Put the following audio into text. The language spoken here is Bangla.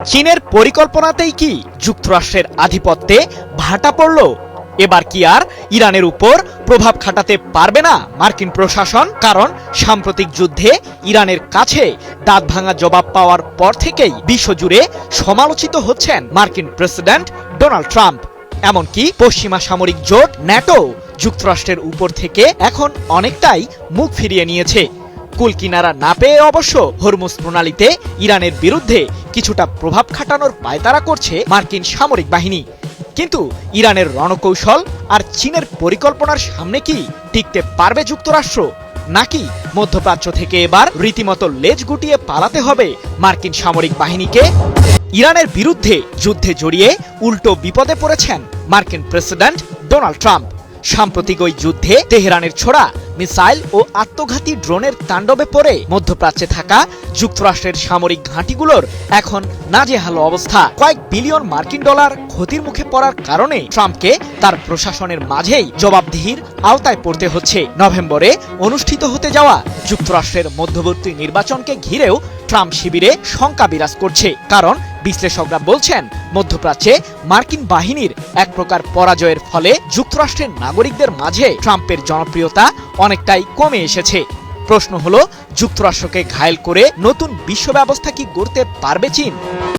চীনের পরিকল্পনাতেই কি যুক্তরাষ্ট্রের আধিপত্যে ভাটা পড়ল? এবার কি আর ইরানের উপর প্রভাব খাটাতে পারবে না মার্কিন প্রশাসন? কারণ সাম্প্রতিক যুদ্ধে ইরানের কাছে দাঁত ভাঙা জবাব পাওয়ার পর থেকেই বিশ্বজুড়ে সমালোচিত হচ্ছেন মার্কিন প্রেসিডেন্ট ডোনাল্ড ট্রাম্প। এমনকি পশ্চিমা সামরিক জোট ন্যাটো যুক্তরাষ্ট্রের উপর থেকে এখন অনেকটাই মুখ ফিরিয়ে নিয়েছে। কুল কিনারা না পেয়ে অবশ্য হরমুজ প্রণালীতে ইরানের বিরুদ্ধে কিছুটা প্রভাব খাটানোর পায়তারা করছে মার্কিন সামরিক বাহিনী। কিন্তু ইরানের রণকৌশল আর চীনের পরিকল্পনার সামনে কি টিকতে পারবে যুক্তরাষ্ট্র? নাকি মধ্যপ্রাচ্য থেকে এবার রীতিমতো লেজ গুটিয়ে পালাতে হবে মার্কিন সামরিক বাহিনীকে? ইরানের বিরুদ্ধে যুদ্ধে জড়িয়ে উল্টো বিপদে পড়েছেন মার্কিন প্রেসিডেন্ট ডোনাল্ড ট্রাম্প। সাম্প্রতিক ওই যুদ্ধে তেহরানের ছোড়া মিসাইল ও আত্মঘাতী ড্রোনের তাণ্ডবে পড়ে মধ্যপ্রাচ্যে থাকা যুক্তরাষ্ট্রের সামরিক ঘাঁটিগুলোর এখন নাজেহাল অবস্থা। কয়েক বিলিয়ন মার্কিন ডলার ক্ষতির মুখে পড়ার কারণে ট্রাম্পকে তার প্রশাসনের মাঝেই জবাবদিহির আওতায় পড়তে হচ্ছে। নভেম্বরে অনুষ্ঠিত হতে যাওয়া যুক্তরাষ্ট্রের মধ্যবর্তী নির্বাচনকে ঘিরেও ট্রাম্প শিবিরে শঙ্কা বিরাজ করছে। কারণ বিশ্লেষকরা বলছেন, মধ্যপ্রাচ্যে মার্কিন বাহিনীর এক প্রকার পরাজয়ের ফলে যুক্তরাষ্ট্রের নাগরিকদের মাঝে ট্রাম্পের জনপ্রিয়তা অনেকটাই কমে এসেছে। প্রশ্ন হলো, যুক্তরাষ্ট্রকে ঘায়েল করে নতুন বিশ্ব ব্যবস্থা কি গড়তে পারবে চীন?